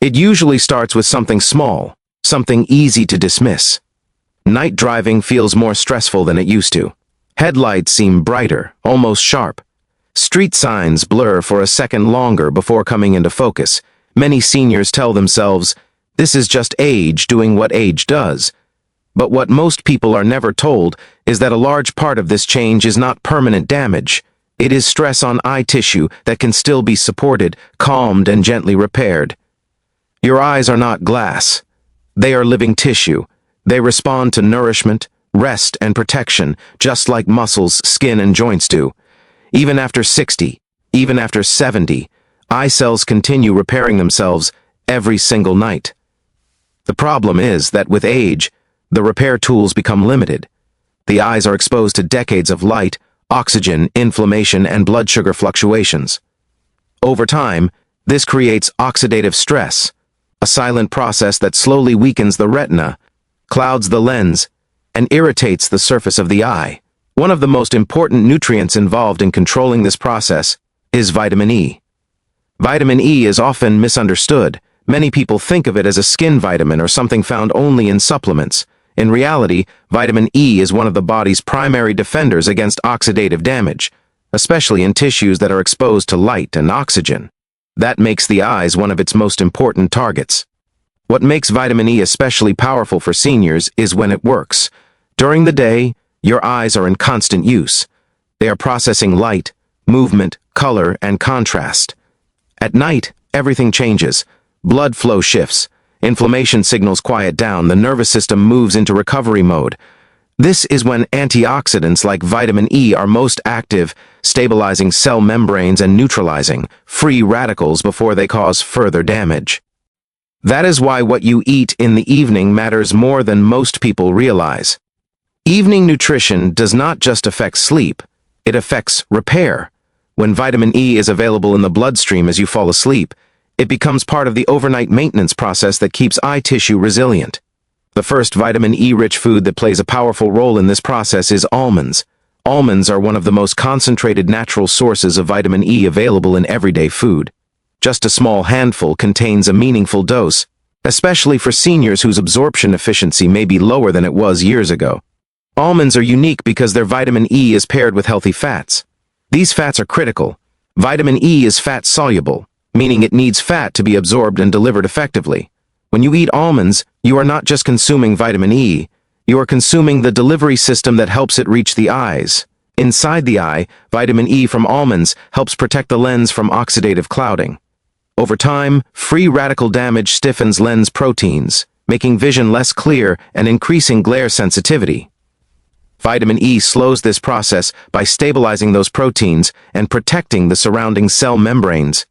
It usually starts with something small, something easy to dismiss. Night driving feels more stressful than it used to. Headlights seem brighter, almost sharp. Street signs blur for a second longer before coming into focus. Many seniors tell themselves, this is just age doing what age does. But what most people are never told is that a large part of this change is not permanent damage. It is stress on eye tissue that can still be supported, calmed, and gently repaired. Your eyes are not glass. They are living tissue. They respond to nourishment, rest, and protection, just like muscles, skin, and joints do. Even after 60, even after 70, eye cells continue repairing themselves every single night. The problem is that with age, the repair tools become limited. The eyes are exposed to decades of light, oxygen, inflammation, and blood sugar fluctuations. Over time, this creates oxidative stress, a silent process that slowly weakens the retina, clouds the lens, and irritates the surface of the eye. One of the most important nutrients involved in controlling this process is vitamin E. Vitamin E is often misunderstood. Many people think of it as a skin vitamin or something found only in supplements. In reality, vitamin E is one of the body's primary defenders against oxidative damage, especially in tissues that are exposed to light and oxygen. That makes the eyes one of its most important targets. What makes vitamin E especially powerful for seniors is when it works. During the day, your eyes are in constant use. They are processing light, movement, color, and contrast. At night, everything changes. Blood flow shifts. Inflammation signals quiet down, the nervous system moves into recovery mode. This is when antioxidants like vitamin E are most active, stabilizing cell membranes and neutralizing free radicals before they cause further damage. That is why what you eat in the evening matters more than most people realize. Evening nutrition does not just affect sleep, it affects repair. When vitamin E is available in the bloodstream as you fall asleep, it becomes part of the overnight maintenance process that keeps eye tissue resilient. The first vitamin E-rich food that plays a powerful role in this process is almonds. Almonds are one of the most concentrated natural sources of vitamin E available in everyday food. Just a small handful contains a meaningful dose, especially for seniors whose absorption efficiency may be lower than it was years ago. Almonds are unique because their vitamin E is paired with healthy fats. These fats are critical. Vitamin E is fat-soluble, meaning it needs fat to be absorbed and delivered effectively. When you eat almonds, you are not just consuming vitamin E, you are consuming the delivery system that helps it reach the eyes. Inside the eye, vitamin E from almonds helps protect the lens from oxidative clouding. Over time, free radical damage stiffens lens proteins, making vision less clear and increasing glare sensitivity. Vitamin E slows this process by stabilizing those proteins and protecting the surrounding cell membranes.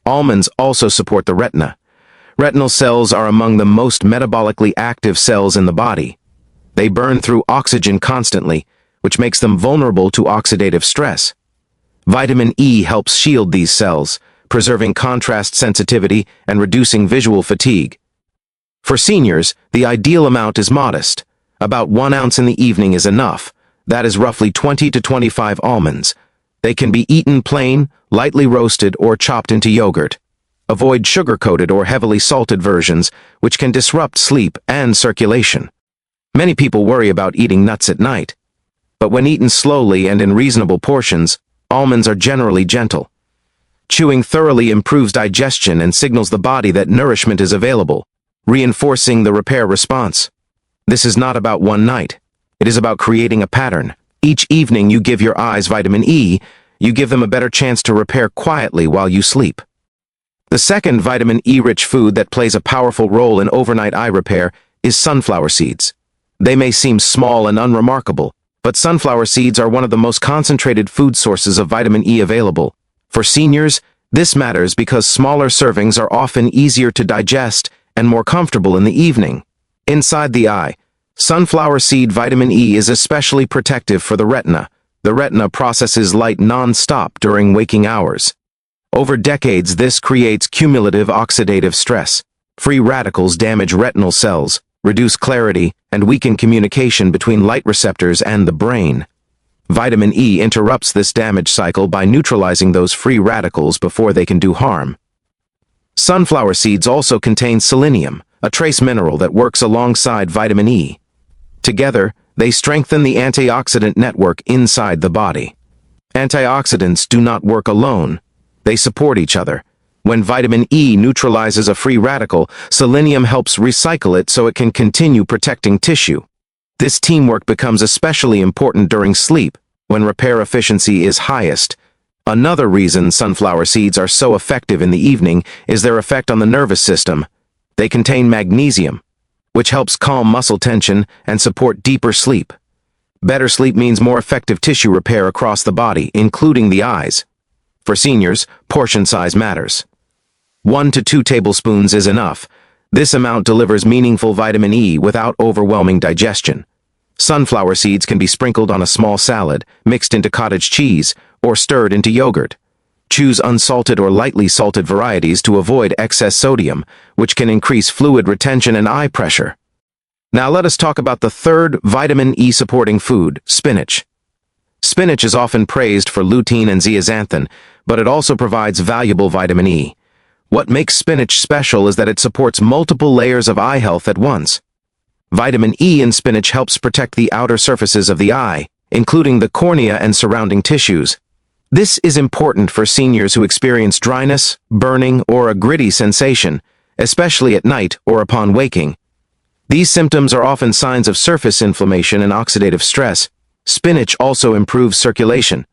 Almonds also support the retina. Retinal cells are among the most metabolically active cells in the body. They burn through oxygen constantly, which makes them vulnerable to oxidative stress. Vitamin E helps shield these cells, preserving contrast sensitivity and reducing visual fatigue. For seniors, the ideal amount is modest. About 1 ounce in the evening is enough. That is roughly 20 to 25 almonds. They can be eaten plain, lightly roasted, or chopped into yogurt. Avoid sugar-coated or heavily salted versions, which can disrupt sleep and circulation. Many people worry about eating nuts at night. But when eaten slowly and in reasonable portions, almonds are generally gentle. Chewing thoroughly improves digestion and signals the body that nourishment is available, reinforcing the repair response. This is not about one night. It is about creating a pattern. Each evening you give your eyes vitamin E, you give them a better chance to repair quietly while you sleep. The second vitamin E-rich food that plays a powerful role in overnight eye repair is sunflower seeds. They may seem small and unremarkable, but sunflower seeds are one of the most concentrated food sources of vitamin E available. For seniors, this matters because smaller servings are often easier to digest and more comfortable in the evening. Inside the eye, sunflower seed vitamin E is especially protective for the retina. The retina processes light non-stop during waking hours. Over decades, this creates cumulative oxidative stress. Free radicals damage retinal cells, reduce clarity, and weaken communication between light receptors and the brain. Vitamin E interrupts this damage cycle by neutralizing those free radicals before they can do harm. Sunflower seeds also contain selenium, a trace mineral that works alongside vitamin E. Together, they strengthen the antioxidant network inside the body. Antioxidants do not work alone. They support each other. When vitamin E neutralizes a free radical, selenium helps recycle it so it can continue protecting tissue. This teamwork becomes especially important during sleep, when repair efficiency is highest. Another reason sunflower seeds are so effective in the evening is their effect on the nervous system. They contain magnesium, which helps calm muscle tension and support deeper sleep. Better sleep means more effective tissue repair across the body, including the eyes. For seniors, portion size matters. 1 to 2 tablespoons is enough. This amount delivers meaningful vitamin E without overwhelming digestion. Sunflower seeds can be sprinkled on a small salad, mixed into cottage cheese, or stirred into yogurt. Choose unsalted or lightly salted varieties to avoid excess sodium, which can increase fluid retention and eye pressure. Now let us talk about the third vitamin E supporting food, spinach. Spinach is often praised for lutein and zeaxanthin, but it also provides valuable vitamin E. What makes spinach special is that it supports multiple layers of eye health at once. Vitamin E in spinach helps protect the outer surfaces of the eye, including the cornea and surrounding tissues. This is important for seniors who experience dryness, burning, or a gritty sensation, especially at night or upon waking. These symptoms are often signs of surface inflammation and oxidative stress. Spinach also improves circulation.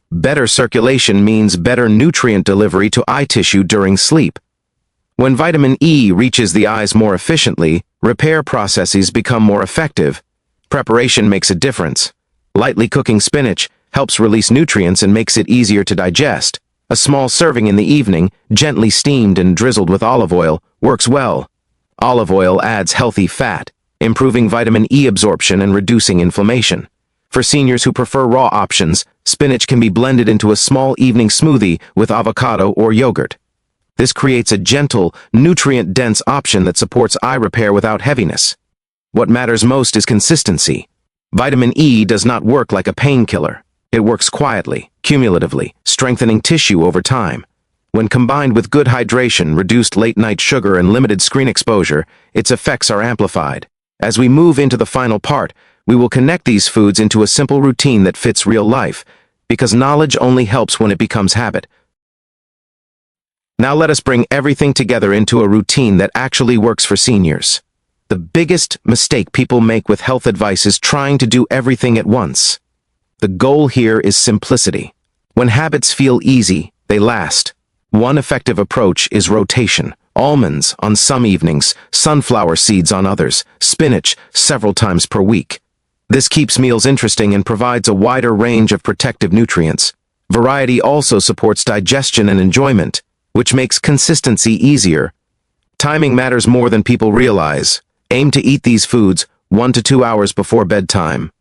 Better circulation means better nutrient delivery to eye tissue during sleep. When vitamin E reaches the eyes more efficiently, repair processes become more effective. Preparation makes a difference. Lightly cooking spinach helps release nutrients and makes it easier to digest. A small serving in the evening, gently steamed and drizzled with olive oil, works well. Olive oil adds healthy fat, improving vitamin E absorption and reducing inflammation. For seniors who prefer raw options, spinach can be blended into a small evening smoothie with avocado or yogurt. This creates a gentle, nutrient-dense option that supports eye repair without heaviness. What matters most is consistency. Vitamin E does not work like a painkiller. It works quietly, cumulatively, strengthening tissue over time. When combined with good hydration, reduced late-night sugar, and limited screen exposure, its effects are amplified. As we move into the final part, we will connect these foods into a simple routine that fits real life, because knowledge only helps when it becomes habit. Now let us bring everything together into a routine that actually works for seniors. The biggest mistake people make with health advice is trying to do everything at once. The goal here is simplicity. When habits feel easy, they last. One effective approach is rotation. Almonds on some evenings, sunflower seeds on others, spinach several times per week. This keeps meals interesting and provides a wider range of protective nutrients. Variety also supports digestion and enjoyment, which makes consistency easier. Timing matters more than people realize. Aim to eat these foods 1 to 2 hours before bedtime.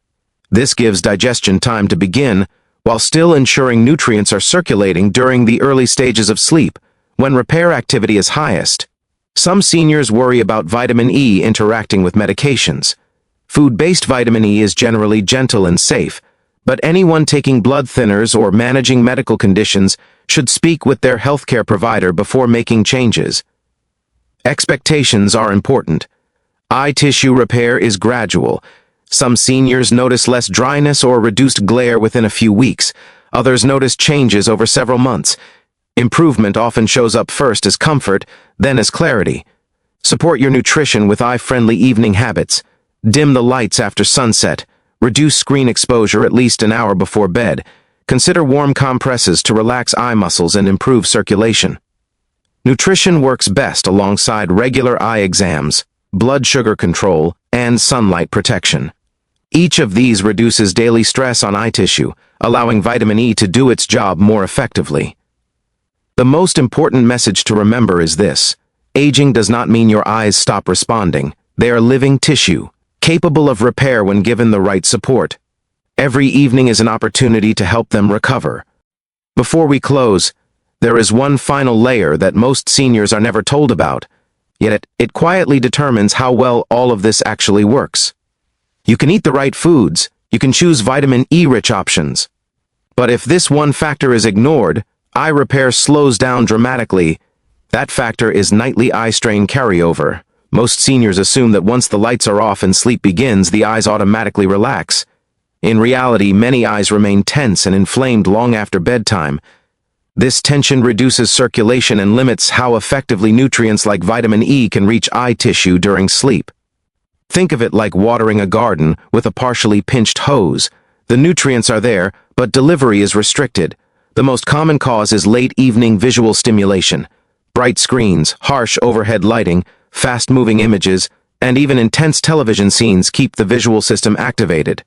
This gives digestion time to begin, while still ensuring nutrients are circulating during the early stages of sleep, when repair activity is highest. Some seniors worry about vitamin E interacting with medications. Food-based vitamin E is generally gentle and safe, but anyone taking blood thinners or managing medical conditions should speak with their healthcare provider before making changes. Expectations are important. Eye tissue repair is gradual. Some seniors notice less dryness or reduced glare within a few weeks. Others notice changes over several months. Improvement often shows up first as comfort, then as clarity. Support your nutrition with eye-friendly evening habits. Dim the lights after sunset. Reduce screen exposure at least an hour before bed. Consider warm compresses to relax eye muscles and improve circulation. Nutrition works best alongside regular eye exams, blood sugar control, and sunlight protection. Each of these reduces daily stress on eye tissue, allowing vitamin E to do its job more effectively. The most important message to remember is this: aging does not mean your eyes stop responding. They are living tissue, capable of repair when given the right support. Every evening is an opportunity to help them recover. Before we close, there is one final layer that most seniors are never told about, yet it quietly determines how well all of this actually works. You can eat the right foods, you can choose vitamin E-rich options. But if this one factor is ignored, eye repair slows down dramatically. That factor is nightly eye strain carryover. Most seniors assume that once the lights are off and sleep begins, the eyes automatically relax. In reality, many eyes remain tense and inflamed long after bedtime. This tension reduces circulation and limits how effectively nutrients like vitamin E can reach eye tissue during sleep. Think of it like watering a garden with a partially pinched hose. The nutrients are there, but delivery is restricted. The most common cause is late evening visual stimulation. Bright screens, harsh overhead lighting, fast-moving images, and even intense television scenes keep the visual system activated.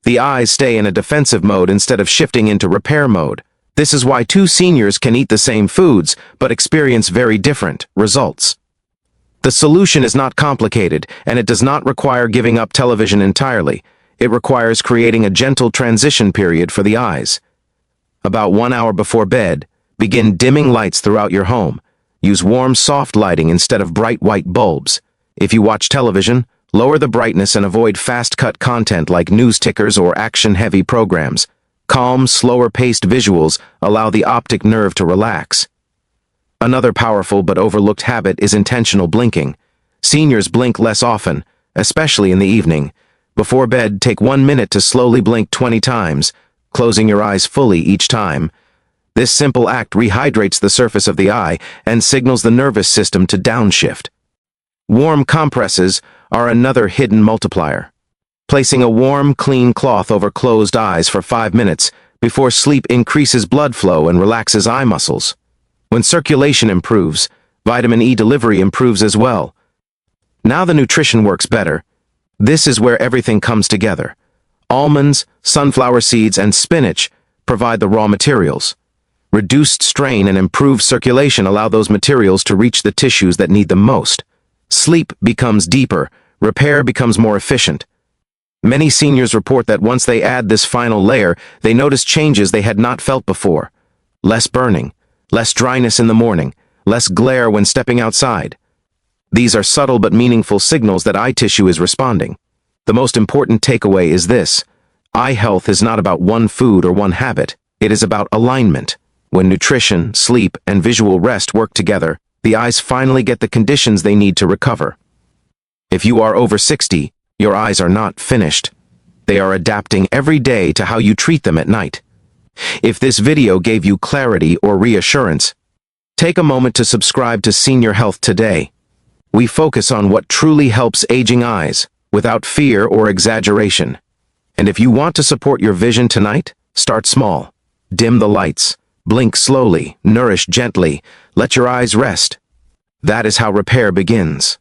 The eyes stay in a defensive mode instead of shifting into repair mode. This is why two seniors can eat the same foods, but experience very different results. The solution is not complicated, and it does not require giving up television entirely. It requires creating a gentle transition period for the eyes. About 1 hour before bed, begin dimming lights throughout your home. Use warm, soft lighting instead of bright white bulbs. If you watch television, lower the brightness and avoid fast-cut content like news tickers or action-heavy programs. Calm, slower-paced visuals allow the optic nerve to relax. Another powerful but overlooked habit is intentional blinking. Seniors blink less often, especially in the evening. Before bed, take 1 minute to slowly blink 20 times, closing your eyes fully each time. This simple act rehydrates the surface of the eye and signals the nervous system to downshift. Warm compresses are another hidden multiplier. Placing a warm, clean cloth over closed eyes for 5 minutes before sleep increases blood flow and relaxes eye muscles. When circulation improves, vitamin E delivery improves as well. Now the nutrition works better. This is where everything comes together. Almonds, sunflower seeds, and spinach provide the raw materials. Reduced strain and improved circulation allow those materials to reach the tissues that need them most. Sleep becomes deeper, repair becomes more efficient. Many seniors report that once they add this final layer, they notice changes they had not felt before. Less burning, less dryness in the morning, less glare when stepping outside. These are subtle but meaningful signals that eye tissue is responding. The most important takeaway is this: eye health is not about one food or one habit. It is about alignment. When nutrition, sleep, and visual rest work together, the eyes finally get the conditions they need to recover. If you are over 60, your eyes are not finished. They are adapting every day to how you treat them at night. If this video gave you clarity or reassurance, take a moment to subscribe to Senior Health today. We focus on what truly helps aging eyes, without fear or exaggeration. And if you want to support your vision tonight, start small. Dim the lights. Blink slowly, nourish gently, let your eyes rest. That is how repair begins.